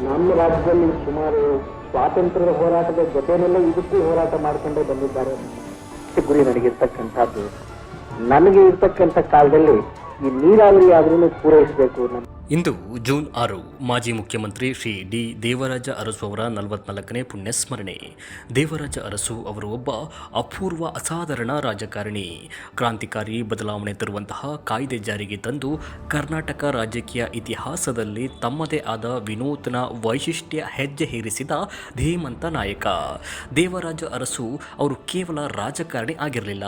ನಮ್ಮ ರಾಜ್ಯದಲ್ಲಿ ಸುಮಾರು ಸ್ವಾತಂತ್ರ್ಯದ ಹೋರಾಟದ ಜೊತೆಯಲ್ಲೇ ಇದಕ್ಕೂ ಹೋರಾಟ ಮಾಡಿಕೊಂಡೇ ಬಂದಿದ್ದಾರೆ. ಗುರಿ ನನಗಿರ್ತಕ್ಕಂಥದ್ದು, ನನಗೆ ಇರ್ತಕ್ಕಂಥ ಕಾಲದಲ್ಲಿ ಈ ನೀರಾವರಿ ಆದ್ರೂ ಪೂರೈಸಬೇಕು. ಇಂದು ಜೂನ್ 6 ಮಾಜಿ ಮುಖ್ಯಮಂತ್ರಿ ಶ್ರೀ ಡಿ ದೇವರಾಜ ಅರಸು ಅವರ 44ನೇ ಪುಣ್ಯಸ್ಮರಣೆ. ದೇವರಾಜ ಅರಸು ಅವರು ಒಬ್ಬ ಅಪೂರ್ವ ಅಸಾಧಾರಣ ರಾಜಕಾರಣಿ. ಕ್ರಾಂತಿಕಾರಿ ಬದಲಾವಣೆ ತರುವಂತಹ ಕಾಯ್ದೆ ಜಾರಿಗೆ ತಂದು ಕರ್ನಾಟಕ ರಾಜಕೀಯ ಇತಿಹಾಸದಲ್ಲಿ ತಮ್ಮದೇ ಆದ ವಿನೂತನ ವೈಶಿಷ್ಟ್ಯ ಹೆಜ್ಜೆ ಹೇರಿಸಿದ ಧೀಮಂತ ನಾಯಕ. ದೇವರಾಜ ಅರಸು ಅವರು ಕೇವಲ ರಾಜಕಾರಣಿ ಆಗಿರಲಿಲ್ಲ,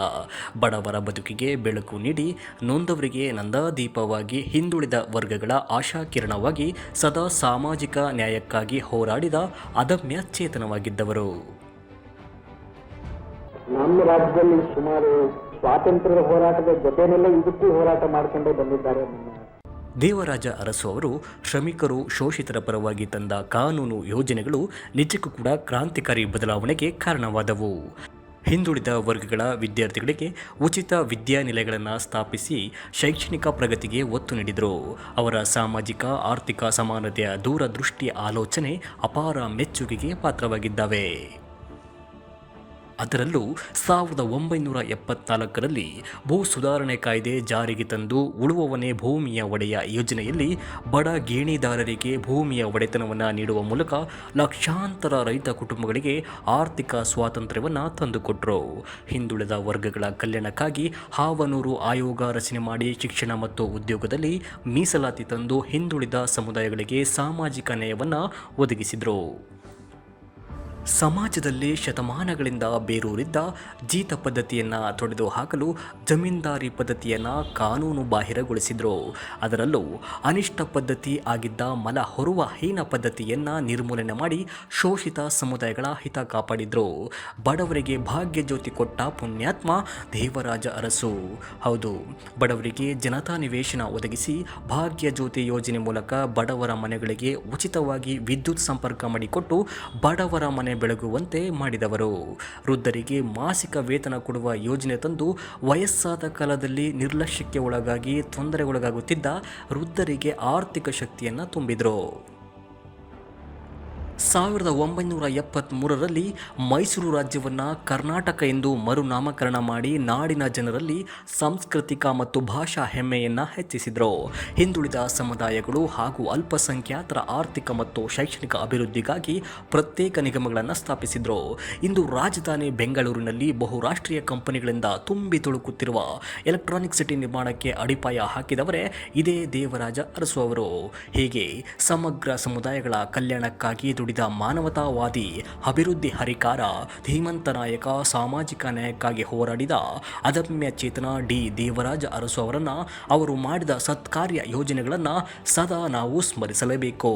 ಬಡವರ ಬದುಕಿಗೆ ಬೆಳಕು ನೀಡಿ ನೊಂದವರಿಗೆ ನಂದಾದೀಪವಾಗಿ, ಹಿಂದುಳಿದ ವರ್ಗಗಳ ಆಶಾಕಿರಣವಾಗಿ, ಸದಾ ಸಾಮಾಜಿಕ ನ್ಯಾಯಕ್ಕಾಗಿ ಹೋರಾಡಿದ ಅದಮ್ಯ ಚೇತನವಾಗಿದ್ದವರು. ನಮ್ಮ ರಾಜ್ಯದಲ್ಲಿ ಸುಮಾರು ಸ್ವಾತಂತ್ರ್ಯದ ಹೋರಾಟದ ಜೊತೆಯಲ್ಲೇ ಇದಕ್ಕೂ ಹೋರಾಟ ಮಾಡಿಕೊಂಡೇ ಬಂದಿದ್ದಾರೆ. ದೇವರಾಜ ಅರಸು ಅವರು ಶ್ರಮಿಕರು, ಶೋಷಿತರ ಪರವಾಗಿ ತಂದ ಕಾನೂನು ಯೋಜನೆಗಳು ನಿಜಕ್ಕೂ ಕೂಡ ಕ್ರಾಂತಿಕಾರಿ ಬದಲಾವಣೆಗೆ ಕಾರಣವಾದವು. ಹಿಂದುಳಿದ ವರ್ಗಗಳ ವಿದ್ಯಾರ್ಥಿಗಳಿಗೆ ಉಚಿತ ವಿದ್ಯಾನಿಲಯಗಳನ್ನು ಸ್ಥಾಪಿಸಿ ಶೈಕ್ಷಣಿಕ ಪ್ರಗತಿಗೆ ಒತ್ತು ನೀಡಿದರು. ಅವರ ಸಾಮಾಜಿಕ ಆರ್ಥಿಕ ಸಮಾನತೆಯ ದೂರದೃಷ್ಟಿಯ ಆಲೋಚನೆ ಅಪಾರ ಮೆಚ್ಚುಗೆಗೆ ಪಾತ್ರವಾಗಿದ್ದಾವೆ. ಅದರಲ್ಲೂ 1974ರಲ್ಲಿ ಭೂ ಸುಧಾರಣೆ ಕಾಯ್ದೆ ಜಾರಿಗೆ ತಂದು ಉಳುವವನೇ ಭೂಮಿಯ ಒಡೆಯ ಯೋಜನೆಯಲ್ಲಿ ಬಡ ಗೇಣಿದಾರರಿಗೆ ಭೂಮಿಯ ಒಡೆತನವನ್ನು ನೀಡುವ ಮೂಲಕ ಲಕ್ಷಾಂತರ ರೈತ ಕುಟುಂಬಗಳಿಗೆ ಆರ್ಥಿಕ ಸ್ವಾತಂತ್ರ್ಯವನ್ನು ತಂದುಕೊಟ್ಟರು. ಹಿಂದುಳಿದ ವರ್ಗಗಳ ಕಲ್ಯಾಣಕ್ಕಾಗಿ ಹಾವನೂರು ಆಯೋಗ ರಚನೆ ಮಾಡಿ ಶಿಕ್ಷಣ ಮತ್ತು ಉದ್ಯೋಗದಲ್ಲಿ ಮೀಸಲಾತಿ ತಂದು ಹಿಂದುಳಿದ ಸಮುದಾಯಗಳಿಗೆ ಸಾಮಾಜಿಕ ನ್ಯಾಯವನ್ನು ಒದಗಿಸಿದರು. ಸಮಾಜದಲ್ಲಿ ಶತಮಾನಗಳಿಂದ ಬೇರೂರಿದ್ದ ಜೀತ ಪದ್ಧತಿಯನ್ನು ತೊಡೆದು ಹಾಕಲು ಜಮೀನ್ದಾರಿ ಪದ್ಧತಿಯನ್ನು ಕಾನೂನು ಬಾಹಿರಗೊಳಿಸಿದರು. ಅದರಲ್ಲೂ ಅನಿಷ್ಟ ಪದ್ಧತಿ ಆಗಿದ್ದ ಮಲ ಹೊರುವ ಹೀನ ಪದ್ಧತಿಯನ್ನು ನಿರ್ಮೂಲನೆ ಮಾಡಿ ಶೋಷಿತ ಸಮುದಾಯಗಳ ಹಿತ ಕಾಪಾಡಿದರು. ಬಡವರಿಗೆ ಭಾಗ್ಯ ಜ್ಯೋತಿ ಕೊಟ್ಟ ಪುಣ್ಯಾತ್ಮ ದೇವರಾಜ ಅರಸು. ಹೌದು, ಬಡವರಿಗೆ ಜನತಾ ನಿವೇಶನ ಒದಗಿಸಿ ಭಾಗ್ಯ ಜ್ಯೋತಿ ಯೋಜನೆ ಮೂಲಕ ಬಡವರ ಮನೆಗಳಿಗೆ ಉಚಿತವಾಗಿ ವಿದ್ಯುತ್ ಸಂಪರ್ಕ ಮಾಡಿಕೊಟ್ಟು ಬಡವರ ಮನೆ ಬೆಳಗುವಂತೆ ಮಾಡಿದವರು. ವೃದ್ಧರಿಗೆ ಮಾಸಿಕ ವೇತನ ಕೊಡುವ ಯೋಜನೆ ತಂದು ವಯಸ್ಸಾದ ಕಾಲದಲ್ಲಿ ನಿರ್ಲಕ್ಷ್ಯಕ್ಕೆ ಒಳಗಾಗಿ ತೊಂದರೆಗೊಳಗಾಗುತ್ತಿದ್ದ ವೃದ್ಧರಿಗೆ ಆರ್ಥಿಕ ಶಕ್ತಿಯನ್ನು ತುಂಬಿದರು. 1973ರಲ್ಲಿ ಮೈಸೂರು ರಾಜ್ಯವನ್ನು ಕರ್ನಾಟಕ ಎಂದು ಮರುನಾಮಕರಣ ಮಾಡಿ ನಾಡಿನ ಜನರಲ್ಲಿ ಸಾಂಸ್ಕೃತಿಕ ಮತ್ತು ಭಾಷಾ ಹೆಮ್ಮೆಯನ್ನು ಹೆಚ್ಚಿಸಿದರು. ಹಿಂದುಳಿದ ಸಮುದಾಯಗಳು ಹಾಗೂ ಅಲ್ಪಸಂಖ್ಯಾತರ ಆರ್ಥಿಕ ಮತ್ತು ಶೈಕ್ಷಣಿಕ ಅಭಿವೃದ್ಧಿಗಾಗಿ ಪ್ರತ್ಯೇಕ ನಿಗಮಗಳನ್ನು ಸ್ಥಾಪಿಸಿದರು. ಇಂದು ರಾಜಧಾನಿ ಬೆಂಗಳೂರಿನಲ್ಲಿ ಬಹುರಾಷ್ಟ್ರೀಯ ಕಂಪನಿಗಳಿಂದ ತುಂಬಿ ತುಳುಕುತ್ತಿರುವ ಎಲೆಕ್ಟ್ರಾನಿಕ್ ಸಿಟಿ ನಿರ್ಮಾಣಕ್ಕೆ ಅಡಿಪಾಯ ಹಾಕಿದವರೇ ಇದೇ ದೇವರಾಜ ಅರಸು ಅವರು. ಹೀಗೆ ಸಮಗ್ರ ಸಮುದಾಯಗಳ ಕಲ್ಯಾಣಕ್ಕಾಗಿ ದುಡಿದ ಮಾನವತಾವಾದಿ, ಅಭಿವೃದ್ಧಿ ಹರಿಕಾರ, ಧೀಮಂತ ನಾಯಕ, ಸಾಮಾಜಿಕ ನ್ಯಾಯಕ್ಕಾಗಿ ಹೋರಾಡಿದ ಅದಮ್ಯ ಚೇತನ ಡಿ ದೇವರಾಜ ಅರಸು ಅವರನ್ನು, ಅವರು ಮಾಡಿದ ಸತ್ಕಾರ್ಯ ಯೋಜನೆಗಳನ್ನು ಸದಾ ನಾವು ಸ್ಮರಿಸಲೇಬೇಕು.